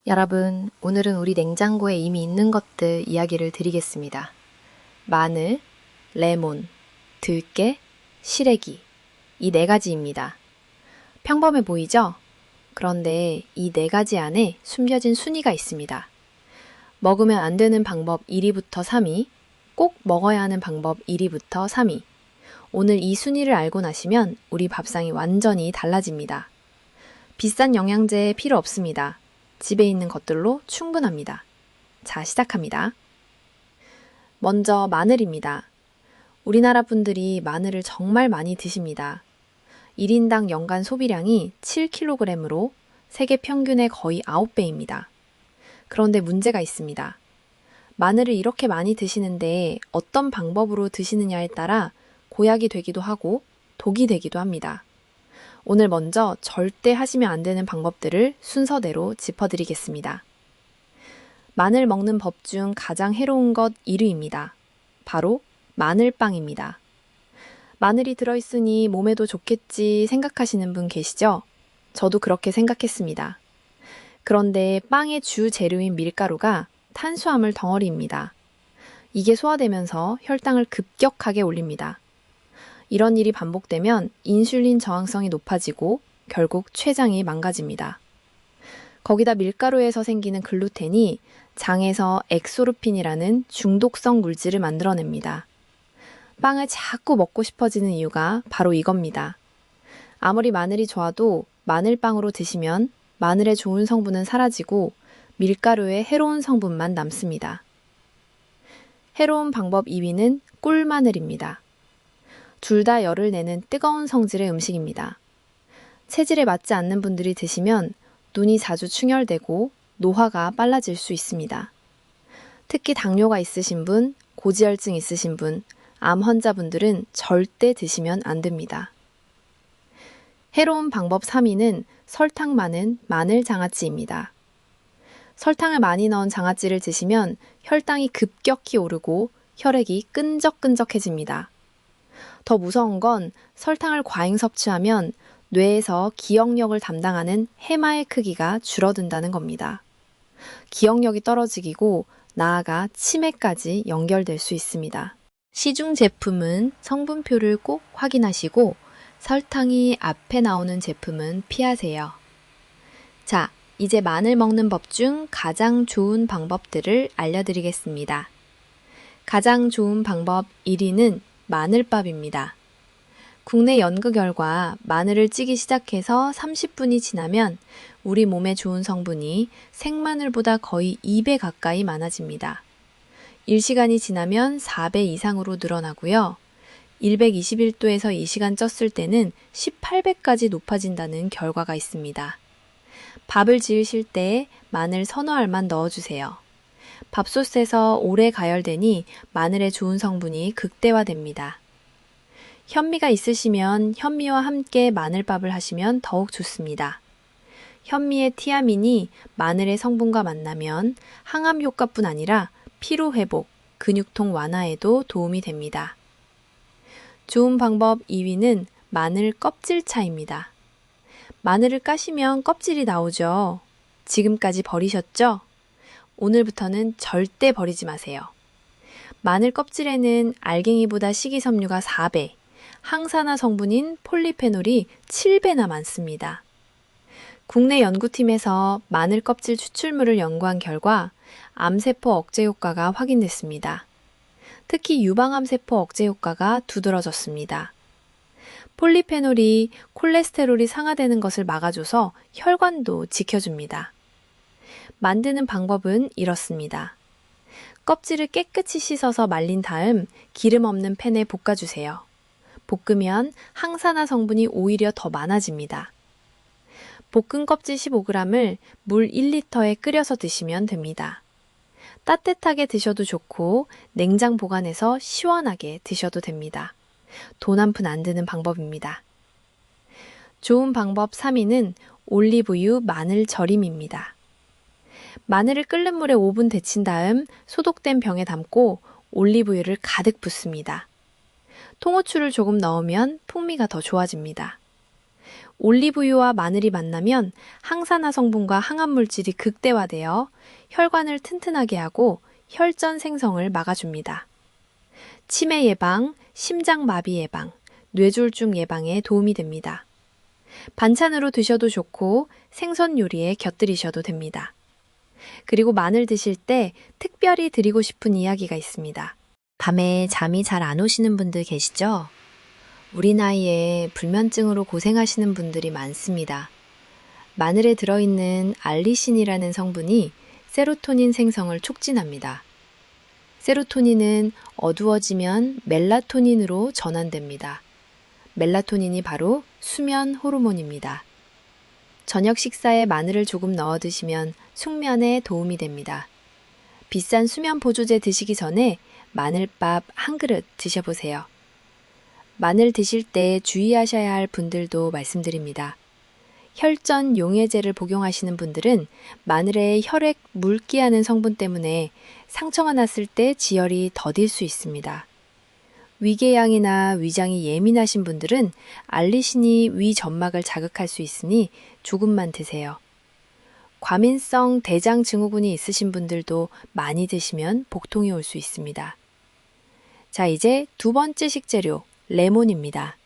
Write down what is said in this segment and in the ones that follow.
여러분, 오늘은 우리 냉장고에 이미 있는 것들 이야기를 드리겠습니다. 마늘, 레몬, 들깨, 시래기. 이 네 가지입니다. 평범해 보이죠? 그런데 이 네 가지 안에 숨겨진 순위가 있습니다. 먹으면 안 되는 방법 1위부터 3위, 꼭 먹어야 하는 방법 1위부터 3위. 오늘 이 순위를 알고 나시면 우리 밥상이 완전히 달라집니다. 비싼 영양제 필요 없습니다. 집에 있는 것들로 충분합니다. 자, 시작합니다. 먼저 마늘입니다. 우리나라 분들이 마늘을 정말 많이 드십니다. 1인당 연간 소비량이 7kg으로 세계 평균의 거의 9배입니다. 그런데 문제가 있습니다. 마늘을 이렇게 많이 드시는데 어떤 방법으로 드시느냐에 따라 고약이 되기도 하고 독이 되기도 합니다. 오늘 먼저 절대 하시면 안 되는 방법들을 순서대로 짚어드리겠습니다. 마늘 먹는 법 중 가장 해로운 것 1위입니다. 바로 마늘빵입니다. 마늘이 들어있으니 몸에도 좋겠지 생각하시는 분 계시죠? 저도 그렇게 생각했습니다. 그런데 빵의 주 재료인 밀가루가 탄수화물 덩어리입니다. 이게 소화되면서 혈당을 급격하게 올립니다. 이런 일이 반복되면 인슐린 저항성이 높아지고 결국 췌장이 망가집니다. 거기다 밀가루에서 생기는 글루텐이 장에서 엑소르핀이라는 중독성 물질을 만들어냅니다. 빵을 자꾸 먹고 싶어지는 이유가 바로 이겁니다. 아무리 마늘이 좋아도 마늘빵으로 드시면 마늘의 좋은 성분은 사라지고 밀가루의 해로운 성분만 남습니다. 해로운 방법 2위는 꿀마늘입니다. 둘 다 열을 내는 뜨거운 성질의 음식입니다. 체질에 맞지 않는 분들이 드시면 눈이 자주 충혈되고 노화가 빨라질 수 있습니다. 특히 당뇨가 있으신 분, 고지혈증 있으신 분, 암 환자분들은 절대 드시면 안 됩니다. 해로운 방법 3위는 설탕 많은 마늘 장아찌입니다. 설탕을 많이 넣은 장아찌를 드시면 혈당이 급격히 오르고 혈액이 끈적끈적해집니다. 더 무서운 건 설탕을 과잉 섭취하면 뇌에서 기억력을 담당하는 해마의 크기가 줄어든다는 겁니다. 기억력이 떨어지고 나아가 치매까지 연결될 수 있습니다. 시중 제품은 성분표를 꼭 확인하시고 설탕이 앞에 나오는 제품은 피하세요. 자, 이제 마늘 먹는 법 중 가장 좋은 방법들을 알려드리겠습니다. 가장 좋은 방법 1위는 마늘밥입니다. 국내 연구 결과 마늘을 찌기 시작해서 30분이 지나면 우리 몸에 좋은 성분이 생마늘보다 거의 2배 가까이 많아집니다. 1시간이 지나면 4배 이상으로 늘어나고요. 121도에서 2시간 쪘을 때는 18배까지 높아진다는 결과가 있습니다. 밥을 지으실 때 마늘 서너 알만 넣어주세요. 밥솥에서 오래 가열되니 마늘의 좋은 성분이 극대화됩니다. 현미가 있으시면 현미와 함께 마늘밥을 하시면 더욱 좋습니다. 현미의 티아민이 마늘의 성분과 만나면 항암 효과뿐 아니라 피로 회복, 근육통 완화에도 도움이 됩니다. 좋은 방법 2위는 마늘 껍질차입니다. 마늘을 까시면 껍질이 나오죠. 지금까지 버리셨죠? 오늘부터는 절대 버리지 마세요. 마늘 껍질에는 알갱이보다 식이섬유가 4배, 항산화 성분인 폴리페놀이 7배나 많습니다. 국내 연구팀에서 마늘 껍질 추출물을 연구한 결과 암세포 억제 효과가 확인됐습니다. 특히 유방암세포 억제 효과가 두드러졌습니다. 폴리페놀이 콜레스테롤이 상하되는 것을 막아줘서 혈관도 지켜줍니다. 만드는 방법은 이렇습니다. 껍질을 깨끗이 씻어서 말린 다음 기름 없는 팬에 볶아주세요. 볶으면 항산화 성분이 오히려 더 많아집니다. 볶은 껍질 15g을 물 1리터에 끓여서 드시면 됩니다. 따뜻하게 드셔도 좋고 냉장 보관해서 시원하게 드셔도 됩니다. 돈 한 푼 안 드는 방법입니다. 좋은 방법 3위는 올리브유 마늘 절임입니다. 마늘을 끓는 물에 5분 데친 다음 소독된 병에 담고 올리브유를 가득 붓습니다. 통후추를 조금 넣으면 풍미가 더 좋아집니다. 올리브유와 마늘이 만나면 항산화 성분과 항암 물질이 극대화되어 혈관을 튼튼하게 하고 혈전 생성을 막아줍니다. 치매 예방, 심장마비 예방, 뇌졸중 예방에 도움이 됩니다. 반찬으로 드셔도 좋고 생선 요리에 곁들이셔도 됩니다. 그리고 마늘 드실 때 특별히 드리고 싶은 이야기가 있습니다. 밤에 잠이 잘 안 오시는 분들 계시죠? 우리 나이에 불면증으로 고생하시는 분들이 많습니다. 마늘에 들어있는 알리신이라는 성분이 세로토닌 생성을 촉진합니다. 세로토닌은 어두워지면 멜라토닌으로 전환됩니다. 멜라토닌이 바로 수면 호르몬입니다. 저녁 식사에 마늘을 조금 넣어 드시면 숙면에 도움이 됩니다. 비싼 수면 보조제 드시기 전에 마늘밥 한 그릇 드셔보세요. 마늘 드실 때 주의하셔야 할 분들도 말씀드립니다. 혈전 용해제를 복용하시는 분들은 마늘의 혈액 물기하는 성분 때문에 상처가 났을 때 지혈이 더딜 수 있습니다. 위궤양이나 위장이 예민하신 분들은 알리신이 위 점막을 자극할 수 있으니 조금만 드세요. 과민성 대장 증후군이 있으신 분들도 많이 드시면 복통이 올 수 있습니다. 자, 이제 두 번째 식재료, 레몬입니다.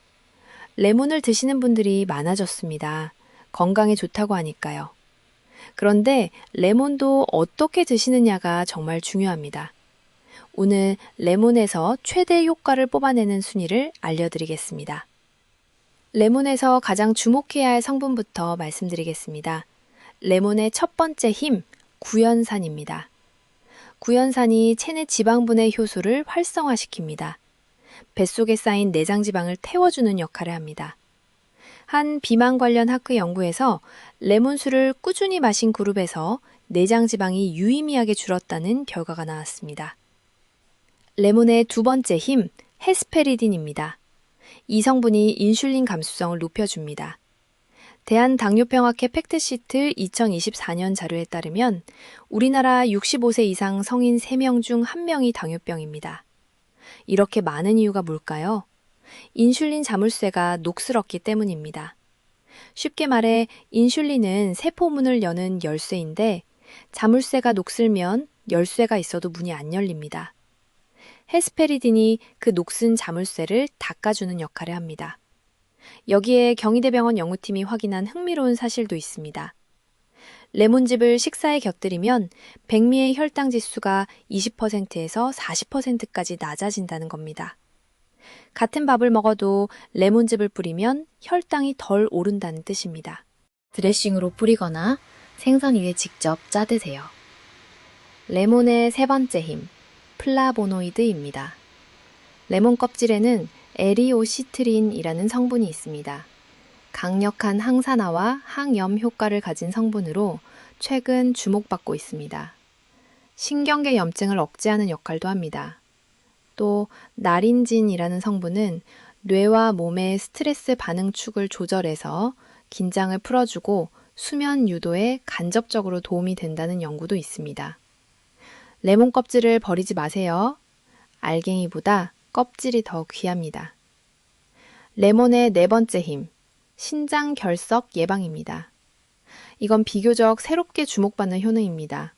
레몬을 드시는 분들이 많아졌습니다. 건강에 좋다고 하니까요. 그런데 레몬도 어떻게 드시느냐가 정말 중요합니다. 오늘 레몬에서 최대 효과를 뽑아내는 순위를 알려드리겠습니다. 레몬에서 가장 주목해야 할 성분부터 말씀드리겠습니다. 레몬의 첫 번째 힘, 구연산입니다. 구연산이 체내 지방분해 효소를 활성화시킵니다. 뱃속에 쌓인 내장지방을 태워주는 역할을 합니다. 한 비만 관련 학회 연구에서 레몬수를 꾸준히 마신 그룹에서 내장지방이 유의미하게 줄었다는 결과가 나왔습니다. 레몬의 두 번째 힘, 헤스페리딘입니다. 이 성분이 인슐린 감수성을 높여줍니다. 대한당뇨병학회 팩트시트 2024년 자료에 따르면 우리나라 65세 이상 성인 3명 중 1명이 당뇨병입니다. 이렇게 많은 이유가 뭘까요? 인슐린 자물쇠가 녹슬었기 때문입니다. 쉽게 말해 인슐린은 세포문을 여는 열쇠인데 자물쇠가 녹슬면 열쇠가 있어도 문이 안 열립니다. 헤스페리딘이 그 녹슨 자물쇠를 닦아주는 역할을 합니다. 여기에 경희대병원 연구팀이 확인한 흥미로운 사실도 있습니다. 레몬즙을 식사에 곁들이면 백미의 혈당 지수가 20%에서 40%까지 낮아진다는 겁니다. 같은 밥을 먹어도 레몬즙을 뿌리면 혈당이 덜 오른다는 뜻입니다. 드레싱으로 뿌리거나 생선 위에 직접 짜 드세요. 레몬의 세 번째 힘, 플라보노이드입니다. 레몬 껍질에는 에리오시트린이라는 성분이 있습니다. 강력한 항산화와 항염 효과를 가진 성분으로 최근 주목받고 있습니다. 신경계 염증을 억제하는 역할도 합니다. 또 나린진이라는 성분은 뇌와 몸의 스트레스 반응축을 조절해서 긴장을 풀어주고 수면 유도에 간접적으로 도움이 된다는 연구도 있습니다. 레몬 껍질을 버리지 마세요. 알갱이보다 껍질이 더 귀합니다. 레몬의 네 번째 힘, 신장 결석 예방입니다. 이건 비교적 새롭게 주목받는 효능입니다.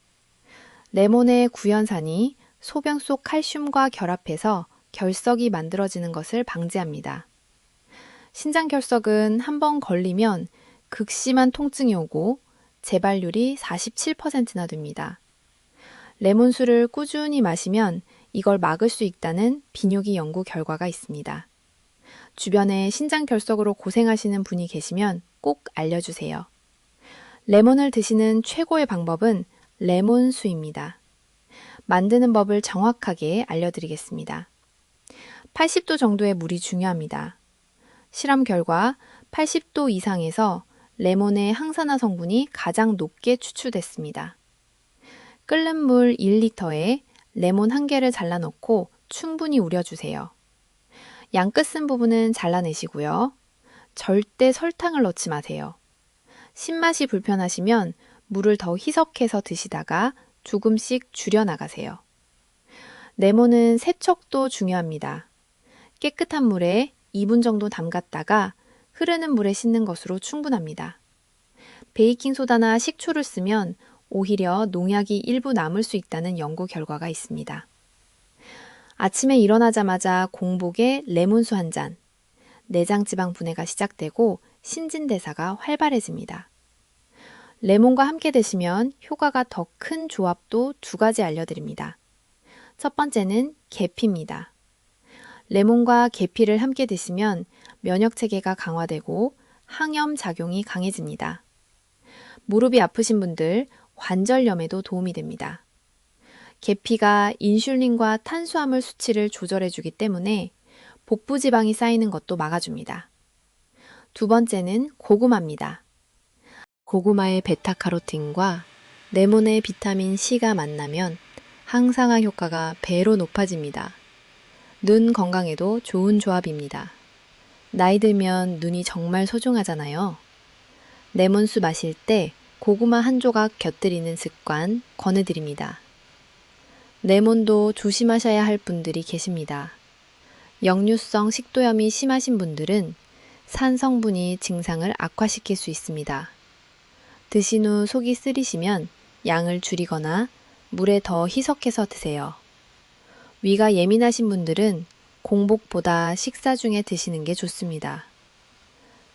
레몬의 구연산이 소변 속 칼슘과 결합해서 결석이 만들어지는 것을 방지합니다. 신장 결석은 한번 걸리면 극심한 통증이 오고 재발률이 47%나 됩니다. 레몬수를 꾸준히 마시면 이걸 막을 수 있다는 비뇨기 연구 결과가 있습니다. 주변에 신장 결석으로 고생하시는 분이 계시면 꼭 알려주세요. 레몬을 드시는 최고의 방법은 레몬수입니다. 만드는 법을 정확하게 알려드리겠습니다. 80도 정도의 물이 중요합니다. 실험 결과 80도 이상에서 레몬의 항산화 성분이 가장 높게 추출됐습니다. 끓는 물 1리터에 레몬 1개를 잘라 넣고 충분히 우려주세요. 양 끝쓴 부분은 잘라내시고요. 절대 설탕을 넣지 마세요. 신맛이 불편하시면 물을 더 희석해서 드시다가 조금씩 줄여나가세요. 레몬은 세척도 중요합니다. 깨끗한 물에 2분 정도 담갔다가 흐르는 물에 씻는 것으로 충분합니다. 베이킹소다나 식초를 쓰면 오히려 농약이 일부 남을 수 있다는 연구 결과가 있습니다. 아침에 일어나자마자 공복에 레몬수 한 잔, 내장지방 분해가 시작되고 신진대사가 활발해집니다. 레몬과 함께 드시면 효과가 더 큰 조합도 두 가지 알려드립니다. 첫 번째는 계피입니다. 레몬과 계피를 함께 드시면 면역체계가 강화되고 항염 작용이 강해집니다. 무릎이 아프신 분들, 관절염에도 도움이 됩니다. 계피가 인슐린과 탄수화물 수치를 조절해주기 때문에 복부 지방이 쌓이는 것도 막아줍니다. 두 번째는 고구마입니다. 고구마의 베타카로틴과 레몬의 비타민 C가 만나면 항상화 효과가 배로 높아집니다. 눈 건강에도 좋은 조합입니다. 나이 들면 눈이 정말 소중하잖아요. 레몬수 마실 때 고구마 한 조각 곁들이는 습관 권해드립니다. 레몬도 조심하셔야 할 분들이 계십니다. 역류성 식도염이 심하신 분들은 산 성분이 증상을 악화시킬 수 있습니다. 드신 후 속이 쓰리시면 양을 줄이거나 물에 더 희석해서 드세요. 위가 예민하신 분들은 공복보다 식사 중에 드시는 게 좋습니다.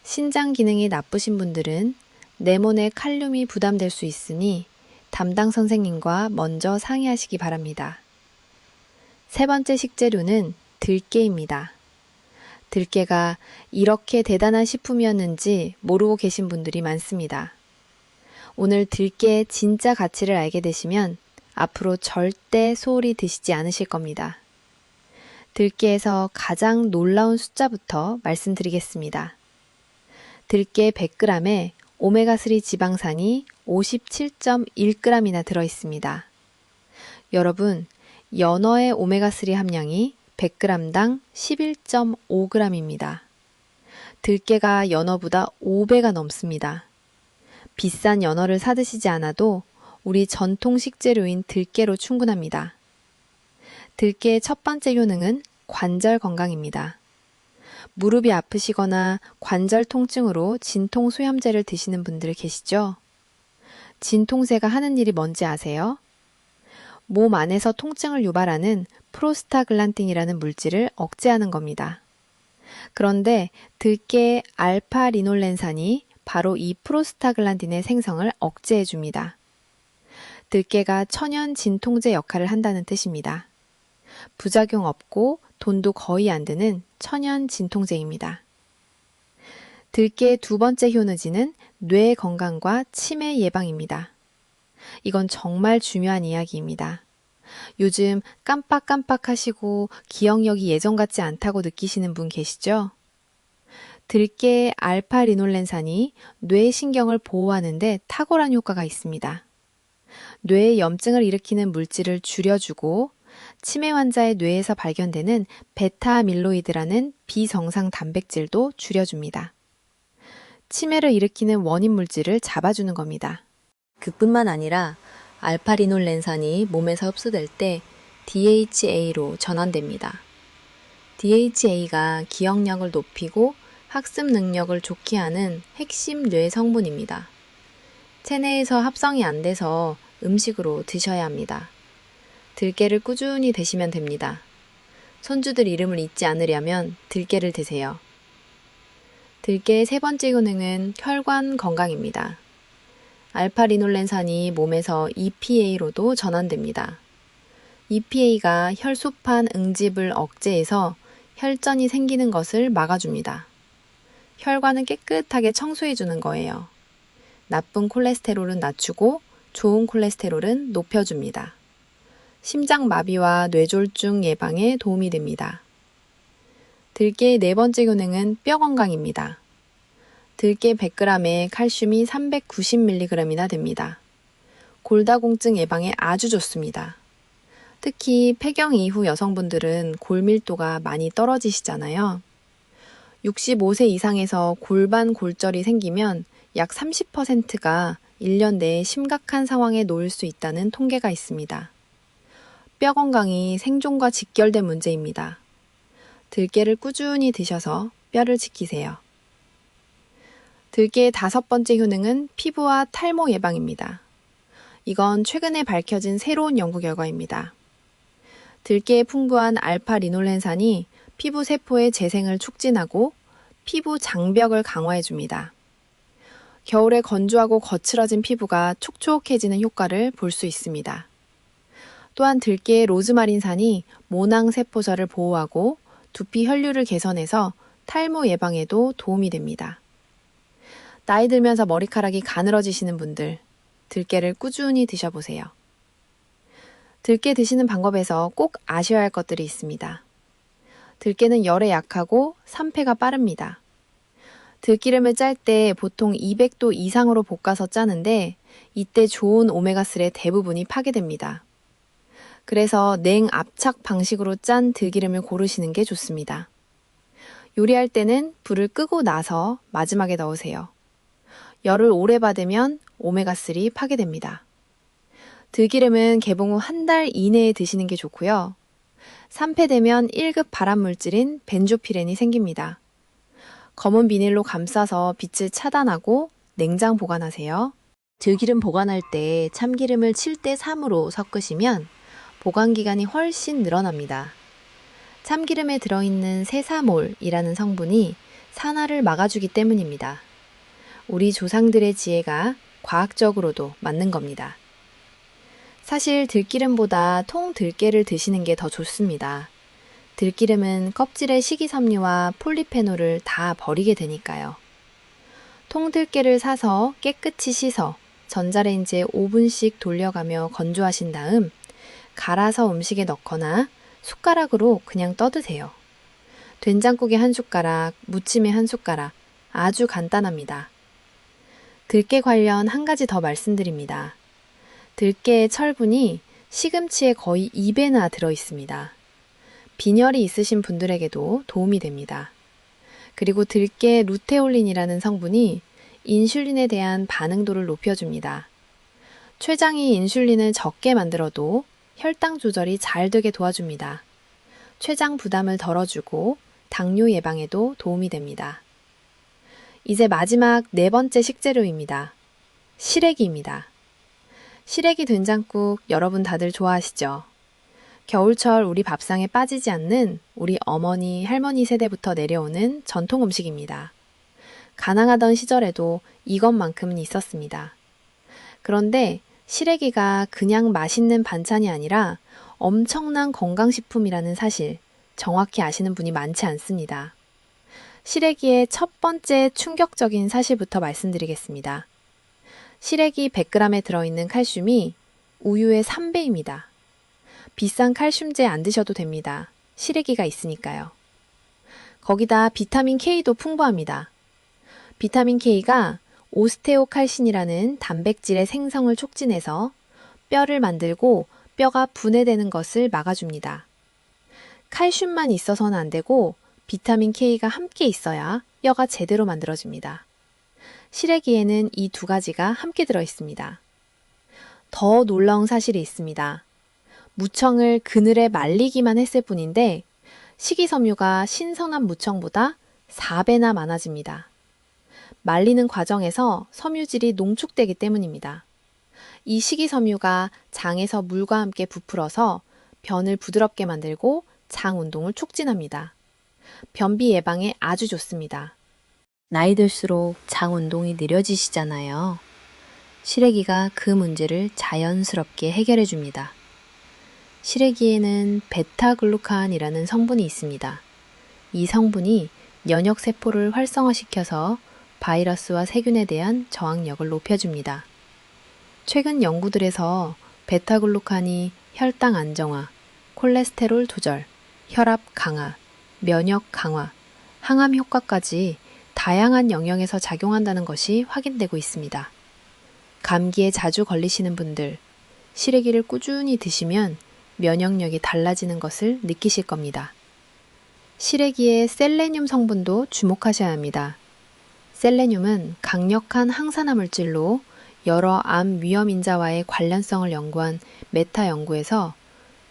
신장 기능이 나쁘신 분들은 레몬에 칼륨이 부담될 수 있으니 담당 선생님과 먼저 상의하시기 바랍니다. 세 번째 식재료는 들깨입니다. 들깨가 이렇게 대단한 식품이었는지 모르고 계신 분들이 많습니다. 오늘 들깨의 진짜 가치를 알게 되시면 앞으로 절대 소홀히 드시지 않으실 겁니다. 들깨에서 가장 놀라운 숫자부터 말씀드리겠습니다. 들깨 100g에 오메가3 지방산이 57.1g이나 들어있습니다. 여러분, 연어의 오메가3 함량이 100g당 11.5g입니다. 들깨가 연어보다 5배가 넘습니다. 비싼 연어를 사드시지 않아도 우리 전통 식재료인 들깨로 충분합니다. 들깨의 첫 번째 효능은 관절 건강입니다. 무릎이 아프시거나 관절 통증으로 진통소염제를 드시는 분들 계시죠? 진통제가 하는 일이 뭔지 아세요? 몸 안에서 통증을 유발하는 프로스타글란딘이라는 물질을 억제하는 겁니다. 그런데 들깨의 알파리놀렌산이 바로 이 프로스타글란딘의 생성을 억제해 줍니다. 들깨가 천연 진통제 역할을 한다는 뜻입니다. 부작용 없고 돈도 거의 안 드는 천연 진통제입니다. 들깨의 두 번째 효능지는 뇌 건강과 치매 예방입니다. 이건 정말 중요한 이야기입니다. 요즘 깜빡깜빡하시고 기억력이 예전 같지 않다고 느끼시는 분 계시죠? 들깨의 알파리놀렌산이 뇌 신경을 보호하는 데 탁월한 효과가 있습니다. 뇌에 염증을 일으키는 물질을 줄여주고 치매 환자의 뇌에서 발견되는 베타밀로이드라는 비정상 단백질도 줄여줍니다. 치매를 일으키는 원인 물질을 잡아주는 겁니다. 그뿐만 아니라 알파리놀렌산이 몸에서 흡수될 때 DHA로 전환됩니다. DHA가 기억력을 높이고 학습 능력을 좋게 하는 핵심 뇌 성분입니다. 체내에서 합성이 안 돼서 음식으로 드셔야 합니다. 들깨를 꾸준히 드시면 됩니다. 손주들 이름을 잊지 않으려면 들깨를 드세요. 들깨의 세 번째 효능은 혈관 건강입니다. 알파리놀렌산이 몸에서 EPA로도 전환됩니다. EPA가 혈소판 응집을 억제해서 혈전이 생기는 것을 막아줍니다. 혈관을 깨끗하게 청소해주는 거예요. 나쁜 콜레스테롤은 낮추고 좋은 콜레스테롤은 높여줍니다. 심장마비와 뇌졸중 예방에 도움이 됩니다. 들깨의 네 번째 효능은 뼈 건강입니다. 들깨 100g에 칼슘이 390mg이나 됩니다. 골다공증 예방에 아주 좋습니다. 특히 폐경 이후 여성분들은 골밀도가 많이 떨어지시잖아요. 65세 이상에서 골반 골절이 생기면 약 30%가 1년 내에 심각한 상황에 놓일 수 있다는 통계가 있습니다. 뼈 건강이 생존과 직결된 문제입니다. 들깨를 꾸준히 드셔서 뼈를 지키세요. 들깨의 5번째 효능은 피부와 탈모 예방입니다. 이건 최근에 밝혀진 새로운 연구 결과입니다. 들깨에 풍부한 알파-리놀렌산이 피부 세포의 재생을 촉진하고 피부 장벽을 강화해줍니다. 겨울에 건조하고 거칠어진 피부가 촉촉해지는 효과를 볼 수 있습니다. 또한 들깨의 로즈마린산이 모낭 세포절을 보호하고 두피 혈류를 개선해서 탈모 예방에도 도움이 됩니다. 나이 들면서 머리카락이 가늘어지시는 분들, 들깨를 꾸준히 드셔보세요. 들깨 드시는 방법에서 꼭 아셔야 할 것들이 있습니다. 들깨는 열에 약하고 산패가 빠릅니다. 들기름을 짤 때 보통 200도 이상으로 볶아서 짜는데 이때 좋은 오메가3의 대부분이 파괴됩니다. 그래서 냉압착 방식으로 짠 들기름을 고르시는 게 좋습니다. 요리할 때는 불을 끄고 나서 마지막에 넣으세요. 열을 오래 받으면 오메가3 파괴됩니다. 들기름은 개봉 후 한 달 이내에 드시는 게 좋고요. 산패되면 1급 발암물질인 벤조피렌이 생깁니다. 검은 비닐로 감싸서 빛을 차단하고 냉장 보관하세요. 들기름 보관할 때 참기름을 7대3으로 섞으시면 보관기간이 훨씬 늘어납니다. 참기름에 들어있는 세사몰이라는 성분이 산화를 막아주기 때문입니다. 우리 조상들의 지혜가 과학적으로도 맞는 겁니다. 사실 들기름보다 통들깨를 드시는 게 더 좋습니다. 들기름은 껍질의 식이섬유와 폴리페놀을 다 버리게 되니까요. 통들깨를 사서 깨끗이 씻어 전자레인지에 5분씩 돌려가며 건조하신 다음 갈아서 음식에 넣거나 숟가락으로 그냥 떠드세요. 된장국에 한 숟가락, 무침에 한 숟가락, 아주 간단합니다. 들깨 관련 한 가지 더 말씀드립니다. 들깨의 철분이 시금치에 거의 2배나 들어있습니다. 빈혈이 있으신 분들에게도 도움이 됩니다. 그리고 들깨 루테올린이라는 성분이 인슐린에 대한 반응도를 높여줍니다. 췌장이 인슐린을 적게 만들어도 혈당 조절이 잘 되게 도와줍니다. 췌장 부담을 덜어주고 당뇨 예방에도 도움이 됩니다. 이제 마지막 4번째 식재료입니다. 시래기입니다. 시래기 된장국 여러분 다들 좋아하시죠? 겨울철 우리 밥상에 빠지지 않는 우리 어머니, 할머니 세대부터 내려오는 전통 음식입니다. 가난하던 시절에도 이것만큼은 있었습니다. 그런데 시래기가 그냥 맛있는 반찬이 아니라 엄청난 건강식품이라는 사실 정확히 아시는 분이 많지 않습니다. 시래기의 첫 번째 충격적인 사실부터 말씀드리겠습니다. 시래기 100g에 들어있는 칼슘이 우유의 3배입니다. 비싼 칼슘제 안 드셔도 됩니다. 시래기가 있으니까요. 거기다 비타민 K도 풍부합니다. 비타민 K가 오스테오칼신이라는 단백질의 생성을 촉진해서 뼈를 만들고 뼈가 분해되는 것을 막아줍니다. 칼슘만 있어서는 안 되고 비타민 K가 함께 있어야 뼈가 제대로 만들어집니다. 시래기에는 이 2가지가 함께 들어있습니다. 더 놀라운 사실이 있습니다. 무청을 그늘에 말리기만 했을 뿐인데 식이섬유가 신선한 무청보다 4배나 많아집니다. 말리는 과정에서 섬유질이 농축되기 때문입니다. 이 식이섬유가 장에서 물과 함께 부풀어서 변을 부드럽게 만들고 장 운동을 촉진합니다. 변비 예방에 아주 좋습니다. 나이 들수록 장 운동이 느려지시잖아요. 시래기가 그 문제를 자연스럽게 해결해 줍니다. 시래기에는 베타글루칸이라는 성분이 있습니다. 이 성분이 면역세포를 활성화시켜서 바이러스와 세균에 대한 저항력을 높여줍니다. 최근 연구들에서 베타글루칸이 혈당 안정화, 콜레스테롤 조절, 혈압 강화, 면역 강화, 항암 효과까지 다양한 영역에서 작용한다는 것이 확인되고 있습니다. 감기에 자주 걸리시는 분들, 시래기를 꾸준히 드시면 면역력이 달라지는 것을 느끼실 겁니다. 시래기의 셀레늄 성분도 주목하셔야 합니다. 셀레늄은 강력한 항산화 물질로 여러 암 위험 인자와의 관련성을 연구한 메타 연구에서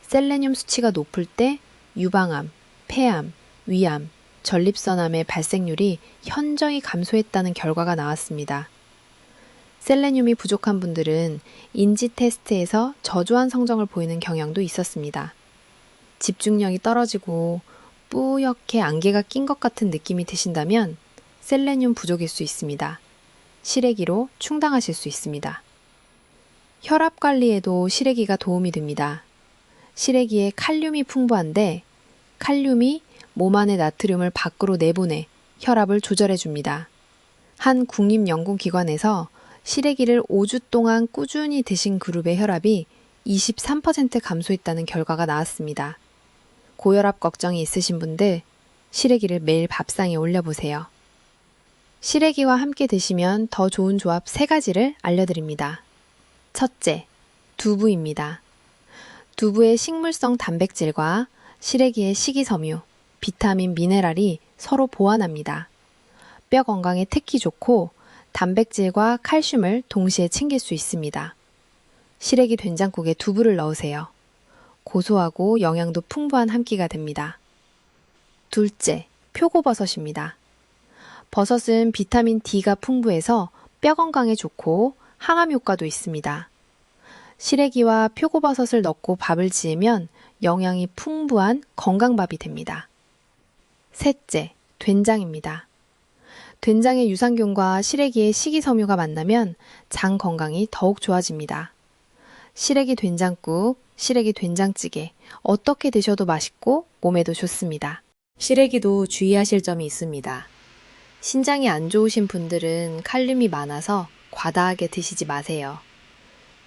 셀레늄 수치가 높을 때 유방암, 폐암, 위암, 전립선암의 발생률이 현저히 감소했다는 결과가 나왔습니다. 셀레늄이 부족한 분들은 인지 테스트에서 저조한 성적을 보이는 경향도 있었습니다. 집중력이 떨어지고 뿌옇게 안개가 낀 것 같은 느낌이 드신다면 셀레늄 부족일 수 있습니다. 시래기로 충당하실 수 있습니다. 혈압 관리에도 시래기가 도움이 됩니다. 시래기에 칼륨이 풍부한데 칼륨이 몸 안의 나트륨을 밖으로 내보내 혈압을 조절해 줍니다. 한 국립연구기관에서 시래기를 5주 동안 꾸준히 드신 그룹의 혈압이 23% 감소했다는 결과가 나왔습니다. 고혈압 걱정이 있으신 분들 시래기를 매일 밥상에 올려보세요. 시래기와 함께 드시면 더 좋은 조합 3가지를 알려드립니다. 첫째, 두부입니다. 두부의 식물성 단백질과 시래기의 식이섬유, 비타민, 미네랄이 서로 보완합니다. 뼈 건강에 특히 좋고 단백질과 칼슘을 동시에 챙길 수 있습니다. 시래기 된장국에 두부를 넣으세요. 고소하고 영양도 풍부한 한 끼가 됩니다. 둘째, 표고버섯입니다. 버섯은 비타민 D가 풍부해서 뼈 건강에 좋고 항암 효과도 있습니다. 시래기와 표고버섯을 넣고 밥을 지으면 영양이 풍부한 건강밥이 됩니다. 셋째, 된장입니다. 된장의 유산균과 시래기의 식이섬유가 만나면 장 건강이 더욱 좋아집니다. 시래기 된장국, 시래기 된장찌개 어떻게 드셔도 맛있고 몸에도 좋습니다. 시래기도 주의하실 점이 있습니다. 신장이 안 좋으신 분들은 칼륨이 많아서 과다하게 드시지 마세요.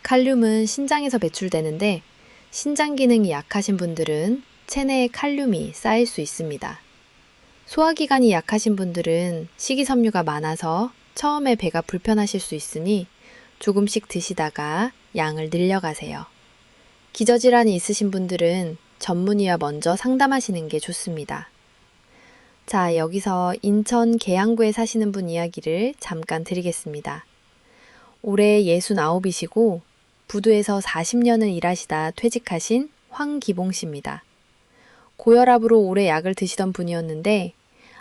칼륨은 신장에서 배출되는데 신장 기능이 약하신 분들은 체내에 칼륨이 쌓일 수 있습니다. 소화기관이 약하신 분들은 식이섬유가 많아서 처음에 배가 불편하실 수 있으니 조금씩 드시다가 양을 늘려가세요. 기저질환이 있으신 분들은 전문의와 먼저 상담하시는 게 좋습니다. 자, 여기서 인천 계양구에 사시는 분 이야기를 잠깐 드리겠습니다. 올해 69이시고 부두에서 40년을 일하시다 퇴직하신 황기봉 씨입니다. 고혈압으로 오래 약을 드시던 분이었는데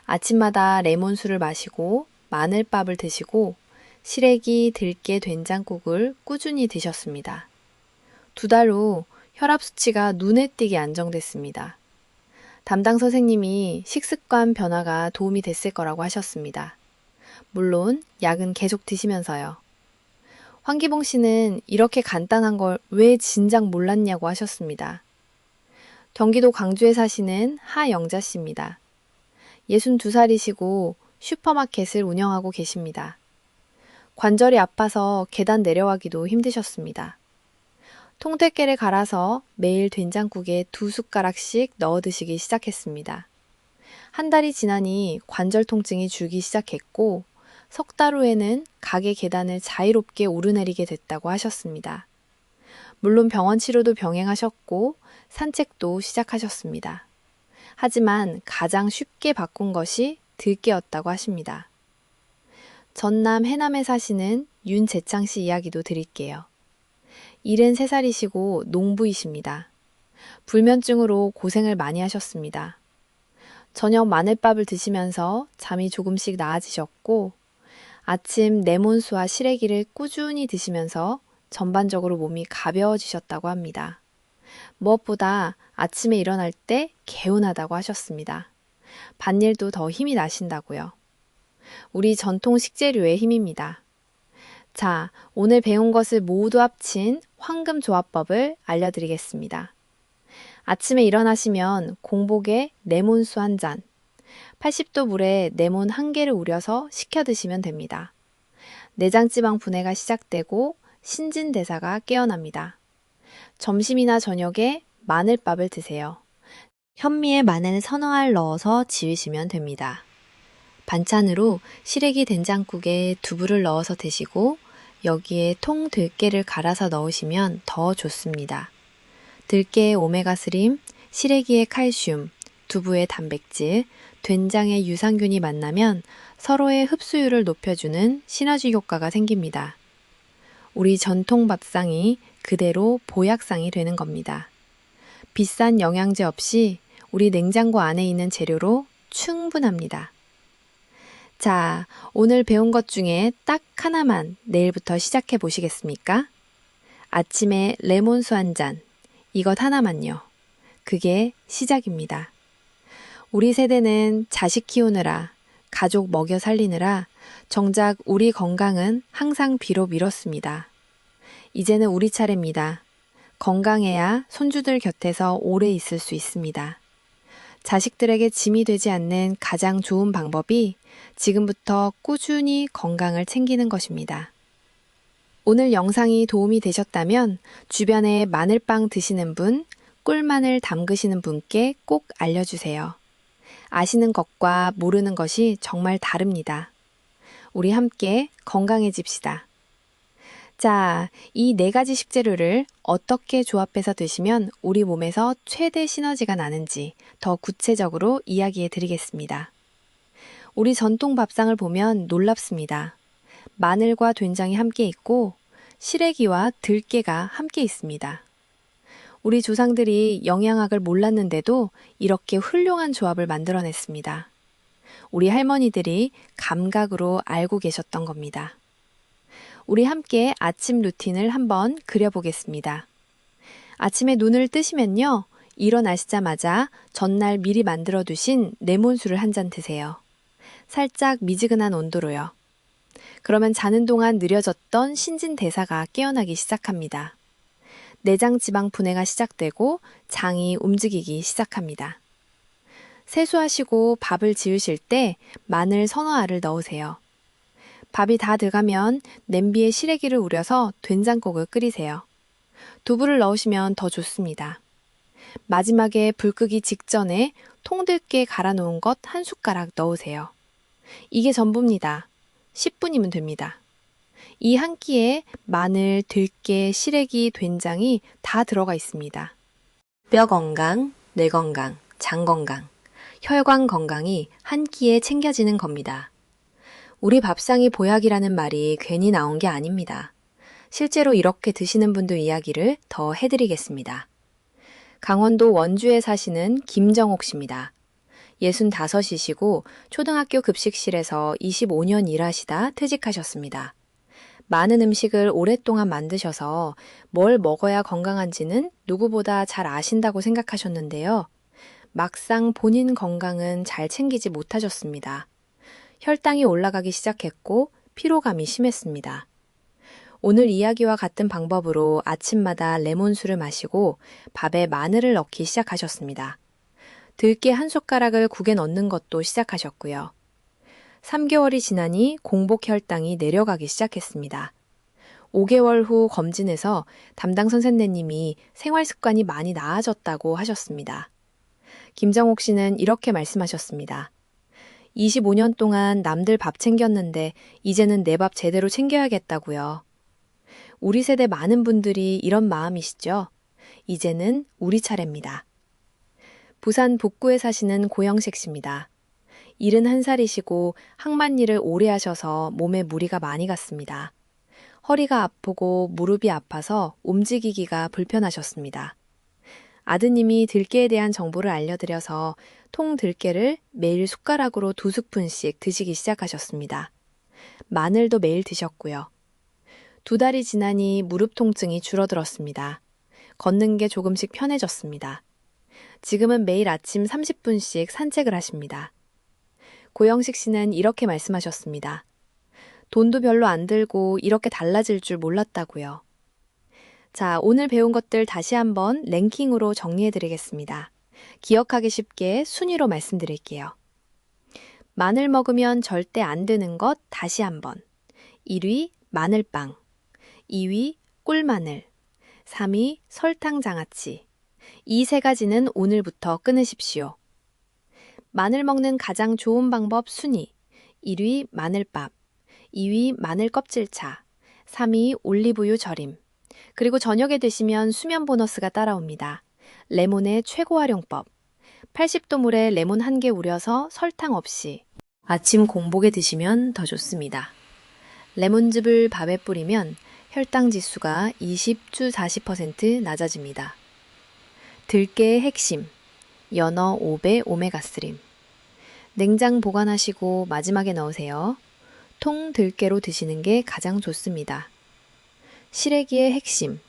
아침마다 레몬수를 마시고 마늘밥을 드시고 시래기, 들깨, 된장국을 꾸준히 드셨습니다. 2달 후 혈압 수치가 눈에 띄게 안정됐습니다. 담당 선생님이 식습관 변화가 도움이 됐을 거라고 하셨습니다. 물론 약은 계속 드시면서요. 황기봉 씨는 이렇게 간단한 걸 왜 진작 몰랐냐고 하셨습니다. 경기도 광주에 사시는 하영자 씨입니다. 62살이시고 슈퍼마켓을 운영하고 계십니다. 관절이 아파서 계단 내려가기도 힘드셨습니다. 통들깨를 갈아서 매일 된장국에 2숟가락씩 넣어 드시기 시작했습니다. 한 달이 지나니 관절 통증이 줄기 시작했고 석 달 후에는 가게 계단을 자유롭게 오르내리게 됐다고 하셨습니다. 물론 병원 치료도 병행하셨고 산책도 시작하셨습니다. 하지만 가장 쉽게 바꾼 것이 들깨였다고 하십니다. 전남 해남에 사시는 윤재창 씨 이야기도 드릴게요. 73살이시고 농부이십니다. 불면증으로 고생을 많이 하셨습니다. 저녁 마늘밥을 드시면서 잠이 조금씩 나아지셨고 아침 레몬수와 시래기를 꾸준히 드시면서 전반적으로 몸이 가벼워지셨다고 합니다. 무엇보다 아침에 일어날 때 개운하다고 하셨습니다. 밭일도 더 힘이 나신다고요. 우리 전통 식재료의 힘입니다. 자, 오늘 배운 것을 모두 합친 황금조합법을 알려드리겠습니다. 아침에 일어나시면 공복에 레몬수 1잔, 80도 물에 레몬 1개를 우려서 식혀 드시면 됩니다. 내장지방 분해가 시작되고 신진대사가 깨어납니다. 점심이나 저녁에 마늘밥을 드세요. 현미에 마늘 서너 알 넣어서 지으시면 됩니다. 반찬으로 시래기 된장국에 두부를 넣어서 드시고 여기에 통 들깨를 갈아서 넣으시면 더 좋습니다. 들깨의 오메가3, 시래기의 칼슘, 두부의 단백질, 된장의 유산균이 만나면 서로의 흡수율을 높여주는 시너지 효과가 생깁니다. 우리 전통 밥상이 그대로 보약상이 되는 겁니다. 비싼 영양제 없이 우리 냉장고 안에 있는 재료로 충분합니다. 자, 오늘 배운 것 중에 딱 하나만 내일부터 시작해 보시겠습니까? 아침에 레몬수 한 잔, 이것 하나만요. 그게 시작입니다. 우리 세대는 자식 키우느라, 가족 먹여 살리느라 정작 우리 건강은 항상 뒤로 미뤘습니다. 이제는 우리 차례입니다. 건강해야 손주들 곁에서 오래 있을 수 있습니다. 자식들에게 짐이 되지 않는 가장 좋은 방법이 지금부터 꾸준히 건강을 챙기는 것입니다. 오늘 영상이 도움이 되셨다면 주변에 마늘빵 드시는 분, 꿀마늘 담그시는 분께 꼭 알려주세요. 아시는 것과 모르는 것이 정말 다릅니다. 우리 함께 건강해집시다. 자, 이 4가지 식재료를 어떻게 조합해서 드시면 우리 몸에서 최대 시너지가 나는지 더 구체적으로 이야기해 드리겠습니다. 우리 전통 밥상을 보면 놀랍습니다. 마늘과 된장이 함께 있고 시래기와 들깨가 함께 있습니다. 우리 조상들이 영양학을 몰랐는데도 이렇게 훌륭한 조합을 만들어냈습니다. 우리 할머니들이 감각으로 알고 계셨던 겁니다. 우리 함께 아침 루틴을 한번 그려보겠습니다. 아침에 눈을 뜨시면요. 일어나시자마자 전날 미리 만들어 두신 레몬수를 한 잔 드세요. 살짝 미지근한 온도로요. 그러면 자는 동안 느려졌던 신진대사가 깨어나기 시작합니다. 내장 지방 분해가 시작되고 장이 움직이기 시작합니다. 세수하시고 밥을 지으실 때 마늘 서너 알을 넣으세요. 밥이 다 돼가면 냄비에 시래기를 우려서 된장국을 끓이세요. 두부를 넣으시면 더 좋습니다. 마지막에 불 끄기 직전에 통들깨 갈아 놓은 것 한 숟가락 넣으세요. 이게 전부입니다. 10분이면 됩니다. 이 한 끼에 마늘, 들깨, 시래기, 된장이 다 들어가 있습니다. 뼈 건강, 뇌 건강, 장 건강, 혈관 건강이 한 끼에 챙겨지는 겁니다. 우리 밥상이 보약이라는 말이 괜히 나온 게 아닙니다. 실제로 이렇게 드시는 분들 이야기를 더 해드리겠습니다. 강원도 원주에 사시는 김정옥 씨입니다. 65이시고 초등학교 급식실에서 25년 일하시다 퇴직하셨습니다. 많은 음식을 오랫동안 만드셔서 뭘 먹어야 건강한지는 누구보다 잘 아신다고 생각하셨는데요. 막상 본인 건강은 잘 챙기지 못하셨습니다. 혈당이 올라가기 시작했고 피로감이 심했습니다. 오늘 이야기와 같은 방법으로 아침마다 레몬수를 마시고 밥에 마늘을 넣기 시작하셨습니다. 들깨 한 숟가락을 국에 넣는 것도 시작하셨고요. 3개월이 지나니 공복 혈당이 내려가기 시작했습니다. 5개월 후 검진에서 담당 선생님이 생활 습관이 많이 나아졌다고 하셨습니다. 김정옥 씨는 이렇게 말씀하셨습니다. 25년 동안 남들 밥 챙겼는데 이제는 내 밥 제대로 챙겨야겠다고요. 우리 세대 많은 분들이 이런 마음이시죠? 이제는 우리 차례입니다. 부산 북구에 사시는 고영식 씨입니다. 71살이시고 항만일을 오래 하셔서 몸에 무리가 많이 갔습니다. 허리가 아프고 무릎이 아파서 움직이기가 불편하셨습니다. 아드님이 들깨에 대한 정보를 알려드려서 통들깨를 매일 숟가락으로 2스푼씩 드시기 시작하셨습니다. 마늘도 매일 드셨고요. 2달이 지나니 무릎 통증이 줄어들었습니다. 걷는 게 조금씩 편해졌습니다. 지금은 매일 아침 30분씩 산책을 하십니다. 고영식 씨는 이렇게 말씀하셨습니다. 돈도 별로 안 들고 이렇게 달라질 줄 몰랐다고요. 자, 오늘 배운 것들 다시 한번 랭킹으로 정리해드리겠습니다. 기억하기 쉽게 순위로 말씀드릴게요. 마늘 먹으면 절대 안 되는 것 다시 한번. 1위 마늘빵, 2위 꿀마늘, 3위 설탕장아찌. 이 3가지는 오늘부터 끊으십시오. 마늘 먹는 가장 좋은 방법 순위. 1위 마늘밥, 2위 마늘 껍질차, 3위 올리브유 절임. 그리고 저녁에 드시면 수면 보너스가 따라옵니다. 레몬의 최고 활용법. 80도 물에 레몬 1개 우려서 설탕 없이 아침 공복에 드시면 더 좋습니다. 레몬즙을 밥에 뿌리면 혈당 지수가 20~40% 낮아집니다. 들깨의 핵심, 연어 5배 오메가3. 냉장 보관하시고 마지막에 넣으세요. 통 들깨로 드시는 게 가장 좋습니다. 시래기의 핵심,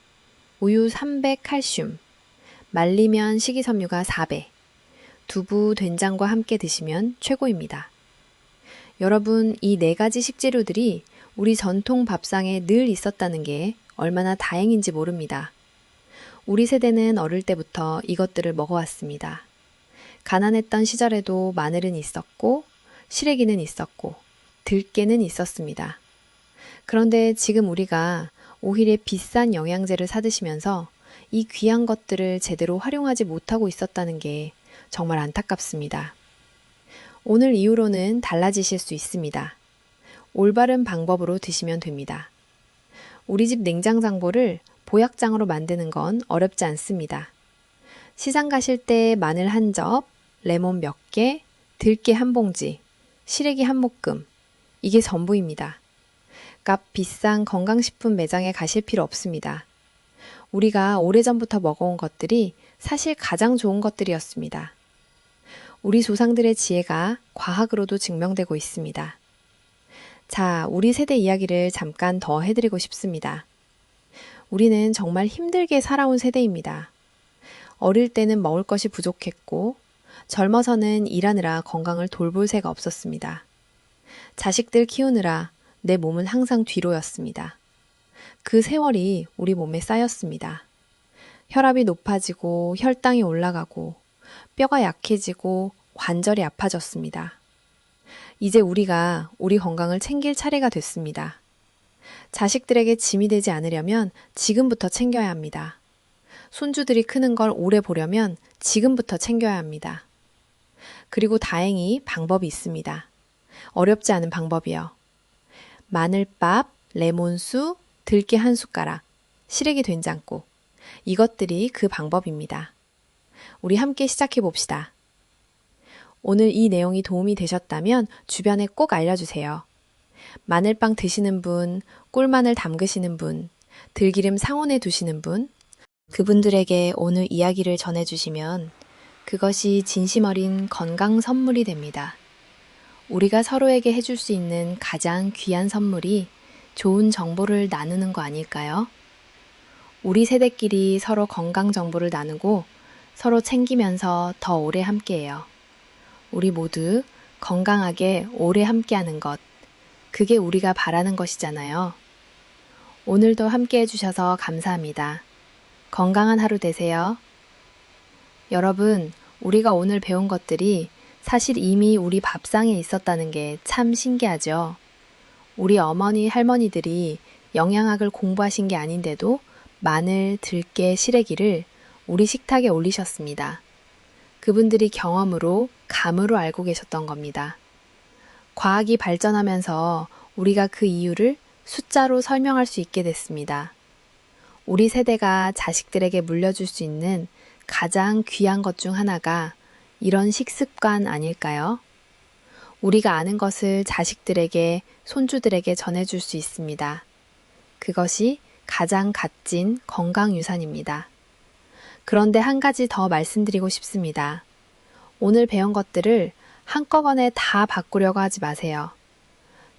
우유 300 칼슘, 말리면 식이섬유가 4배, 두부, 된장과 함께 드시면 최고입니다. 여러분, 이 4가지 식재료들이 우리 전통 밥상에 늘 있었다는 게 얼마나 다행인지 모릅니다. 우리 세대는 어릴 때부터 이것들을 먹어왔습니다. 가난했던 시절에도 마늘은 있었고, 시래기는 있었고, 들깨는 있었습니다. 그런데 지금 우리가 오히려 비싼 영양제를 사드시면서 이 귀한 것들을 제대로 활용하지 못하고 있었다는 게 정말 안타깝습니다. 오늘 이후로는 달라지실 수 있습니다. 올바른 방법으로 드시면 됩니다. 우리 집 냉장 장보를 보약장으로 만드는 건 어렵지 않습니다. 시장 가실 때 마늘 1접, 레몬 몇 개, 들깨 1봉지, 시래기 1묶음, 이게 전부입니다. 값 비싼 건강식품 매장에 가실 필요 없습니다. 우리가 오래전부터 먹어온 것들이 사실 가장 좋은 것들이었습니다. 우리 조상들의 지혜가 과학으로도 증명되고 있습니다. 자, 우리 세대 이야기를 잠깐 더 해드리고 싶습니다. 우리는 정말 힘들게 살아온 세대입니다. 어릴 때는 먹을 것이 부족했고, 젊어서는 일하느라 건강을 돌볼 새가 없었습니다. 자식들 키우느라 내 몸은 항상 뒤로였습니다. 그 세월이 우리 몸에 쌓였습니다. 혈압이 높아지고 혈당이 올라가고 뼈가 약해지고 관절이 아파졌습니다. 이제 우리가 우리 건강을 챙길 차례가 됐습니다. 자식들에게 짐이 되지 않으려면 지금부터 챙겨야 합니다. 손주들이 크는 걸 오래 보려면 지금부터 챙겨야 합니다. 그리고 다행히 방법이 있습니다. 어렵지 않은 방법이요. 마늘밥, 레몬수, 들깨 1숟가락, 시래기 된장국. 이것들이 그 방법입니다. 우리 함께 시작해 봅시다. 오늘 이 내용이 도움이 되셨다면 주변에 꼭 알려주세요. 마늘빵 드시는 분, 꿀마늘 담그시는 분, 들기름 상온에 두시는 분, 그분들에게 오늘 이야기를 전해주시면 그것이 진심 어린 건강 선물이 됩니다. 우리가 서로에게 해줄 수 있는 가장 귀한 선물이 좋은 정보를 나누는 거 아닐까요? 우리 세대끼리 서로 건강 정보를 나누고 서로 챙기면서 더 오래 함께해요. 우리 모두 건강하게 오래 함께하는 것, 그게 우리가 바라는 것이잖아요. 오늘도 함께 해주셔서 감사합니다. 건강한 하루 되세요. 여러분, 우리가 오늘 배운 것들이 사실 이미 우리 밥상에 있었다는 게 참 신기하죠. 우리 어머니, 할머니들이 영양학을 공부하신 게 아닌데도 마늘, 들깨, 시래기를 우리 식탁에 올리셨습니다. 그분들이 경험으로, 감으로 알고 계셨던 겁니다. 과학이 발전하면서 우리가 그 이유를 숫자로 설명할 수 있게 됐습니다. 우리 세대가 자식들에게 물려줄 수 있는 가장 귀한 것 중 하나가 이런 식습관 아닐까요? 우리가 아는 것을 자식들에게, 손주들에게 전해줄 수 있습니다. 그것이 가장 값진 건강유산입니다. 그런데 한 가지 더 말씀드리고 싶습니다. 오늘 배운 것들을 한꺼번에 다 바꾸려고 하지 마세요.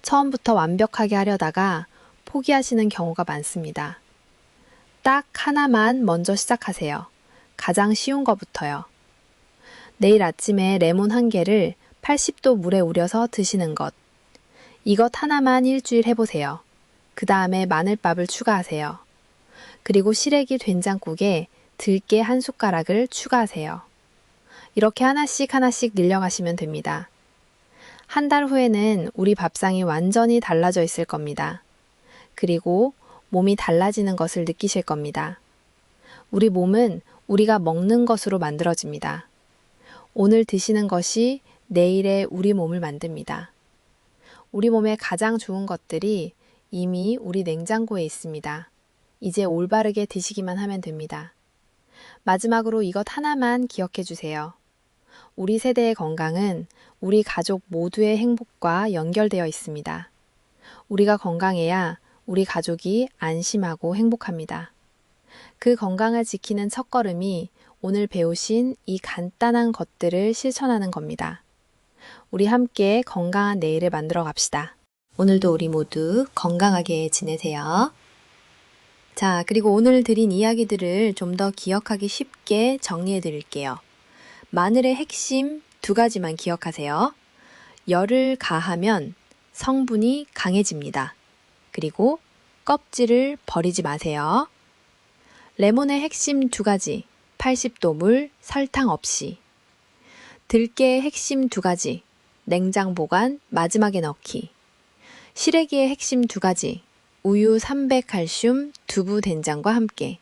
처음부터 완벽하게 하려다가 포기하시는 경우가 많습니다. 딱 하나만 먼저 시작하세요. 가장 쉬운 것부터요. 내일 아침에 레몬 1개를 80도 물에 우려서 드시는 것. 이것 하나만 일주일 해보세요. 그 다음에 마늘밥을 추가하세요. 그리고 시래기 된장국에 들깨 1숟가락을 추가하세요. 이렇게 하나씩 하나씩 늘려가시면 됩니다. 한 달 후에는 우리 밥상이 완전히 달라져 있을 겁니다. 그리고 몸이 달라지는 것을 느끼실 겁니다. 우리 몸은 우리가 먹는 것으로 만들어집니다. 오늘 드시는 것이 내일의 우리 몸을 만듭니다. 우리 몸에 가장 좋은 것들이 이미 우리 냉장고에 있습니다. 이제 올바르게 드시기만 하면 됩니다. 마지막으로 이것 하나만 기억해 주세요. 우리 세대의 건강은 우리 가족 모두의 행복과 연결되어 있습니다. 우리가 건강해야 우리 가족이 안심하고 행복합니다. 그 건강을 지키는 첫걸음이 오늘 배우신 이 간단한 것들을 실천하는 겁니다. 우리 함께 건강한 내일을 만들어 갑시다. 오늘도 우리 모두 건강하게 지내세요. 자, 그리고 오늘 드린 이야기들을 좀 더 기억하기 쉽게 정리해 드릴게요. 마늘의 핵심 2가지만 기억하세요. 열을 가하면 성분이 강해집니다. 그리고 껍질을 버리지 마세요. 레몬의 핵심 2가지, 80도 물, 설탕 없이. 들깨의 핵심 2가지, 냉장 보관, 마지막에 넣기. 시래기의 핵심 2가지, 우유 300칼슘, 두부 된장과 함께.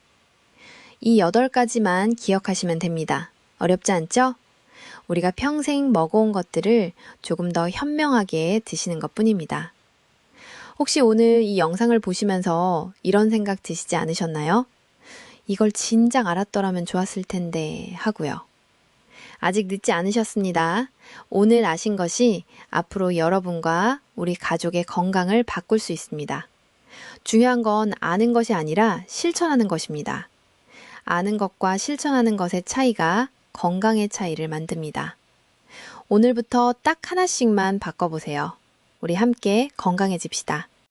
이 8가지만 기억하시면 됩니다. 어렵지 않죠? 우리가 평생 먹어온 것들을 조금 더 현명하게 드시는 것 뿐입니다. 혹시 오늘 이 영상을 보시면서 이런 생각 드시지 않으셨나요? 이걸 진작 알았더라면 좋았을 텐데 하고요. 아직 늦지 않으셨습니다. 오늘 아신 것이 앞으로 여러분과 우리 가족의 건강을 바꿀 수 있습니다. 중요한 건 아는 것이 아니라 실천하는 것입니다. 아는 것과 실천하는 것의 차이가 건강의 차이를 만듭니다. 오늘부터 딱 하나씩만 바꿔보세요. 우리 함께 건강해집시다.